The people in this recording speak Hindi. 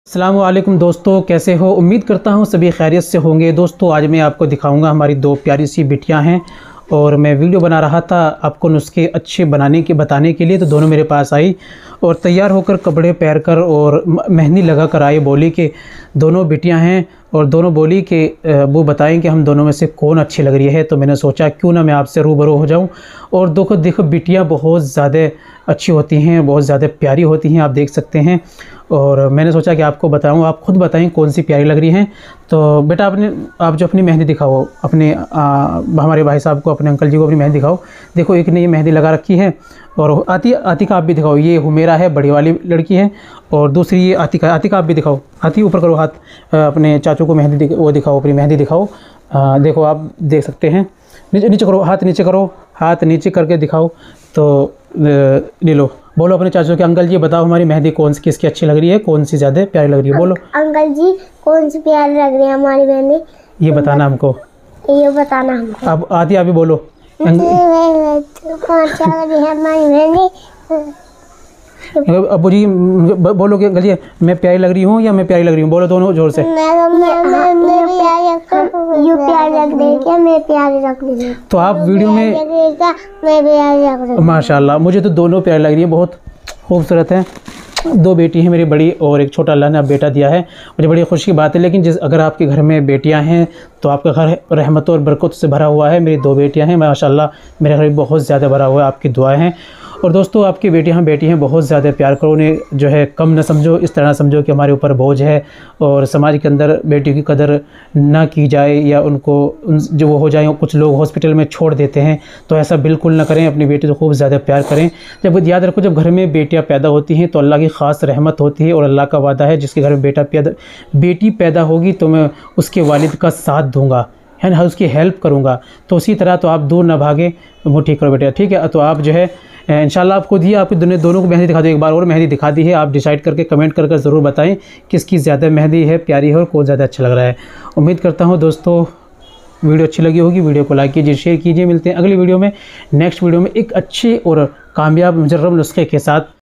अस्सलाम वालेकुम दोस्तों, कैसे हो? उम्मीद करता हूँ सभी खैरियत से होंगे। दोस्तों आज मैं आपको दिखाऊंगा, हमारी दो प्यारी सी बिटियाँ हैं और मैं वीडियो बना रहा था आपको नुस्खे अच्छे बताने के लिए, तो दोनों मेरे पास आई और तैयार होकर कपड़े पहन कर और मेहंदी लगा कर आई। बोली कि दोनों बिटियाँ हैं और दोनों बोली कि वो बताएं कि हम दोनों में से कौन अच्छी लग रही है। तो मैंने सोचा क्यों ना मैं आपसे रूबरू हो जाऊं। और देखो बिटियाँ बहुत ज़्यादा अच्छी होती हैं, बहुत ज़्यादा प्यारी होती हैं, आप देख सकते हैं। और मैंने सोचा कि आपको बताऊं, आप खुद बताएं कौन सी प्यारी लग रही हैं। तो बेटा आप जो अपनी मेहंदी दिखाओ, अपने हमारे भाई साहब को, अपने अंकल जी को अपनी मेहंदी दिखाओ। देखो एक ने ये मेहंदी लगा रखी है और आतिका आप भी दिखाओ। ये हुमेरा है, बड़ी वाली लड़की है, और दूसरी ये आतिका आप भी दिखाओ। आती ऊपर करो हाथ, अपने चाचू को मेहंदी वो दिखाओ, अपनी मेहंदी दिखाओ। देखो आप देख सकते हैं, नीचे करो, हाथ नीचे करो, हाथ नीचे करके दिखाओ। तो ले लो, बोलो अपने चाचू के, अंकल जी बताओ हमारी मेहंदी कौन सी किसकी अच्छी लग रही है, कौन सी ज़्यादा प्यारी लग रही है? बोलो अंकल जी कौन सी प्यारी लग रही है हमारी मेहंदी, ये बताना हमको, ये बताना हमको। अब आती आप भी बोलो। कौन सी लग रही है हमारी मेहंदी? अबू जी बोलो कि अंकल जी मैं प्यारी लग रही हूँ या मैं प्यारी लग रही हूँ? बोलो दोनों जोर से। मैं प्यारी लग रही है क्या? मैं प्यारी लग रही हूँ। तो आप वीडियो में मैं प्यारी लग रही हूँ। माशाल्लाह, मुझे तो दोनों प्यारी लग रही है, बहुत खूबसूरत है। दो बेटी हैं मेरी बड़ी और एक छोटा अल्लाह ने अब बेटा दिया है, मुझे बड़ी खुशी की बात है। लेकिन अगर आपके घर में बेटियां हैं तो आपका घर रहमतों और बरकत से भरा हुआ है। मेरी दो बेटियां हैं माशाल्लाह, मेरे घर बहुत ज़्यादा भरा हुआ है, आपकी दुआएं हैं। और दोस्तों आपकी बेटी हैं, बहुत ज़्यादा प्यार करो उन्हें, जो है कम न समझो, इस तरह समझो कि हमारे ऊपर बोझ है और समाज के अंदर बेटी की कदर ना की जाए या उनको जो वो हो जाए। कुछ लोग हॉस्पिटल में छोड़ देते हैं, तो ऐसा बिल्कुल ना करें, अपनी बेटी को खूब ज़्यादा प्यार करें। जब याद रखो, जब घर में बेटियाँ पैदा होती हैं तो अल्लाह की ख़ास रहमत होती है और अल्लाह का वादा है जिसके घर में बेटी पैदा होगी तो मैं उसके वालिद का साथ दूँगा, है ना, उसकी हेल्प करूँगा। तो उसी तरह तो आप दूर ना भागें, वो ठीक करो बेटा, ठीक है? तो आप जो है इंशाल्लाह आप खुद ही आपकी दोनों को मेहंदी दिखा दो। एक बार और मेहंदी दिखा दी है, आप डिसाइड करके कमेंट कर ज़रूर बताएं किसकी ज़्यादा मेहंदी है, प्यारी है और कौन ज़्यादा अच्छा लग रहा है। उम्मीद करता हूँ दोस्तों वीडियो अच्छी लगी होगी, वीडियो को लाइक कीजिए, शेयर कीजिए। मिलते हैं अगली वीडियो में, नेक्स्ट वीडियो में एक अच्छे और कामयाब मुजर्रब नुस्खे के साथ।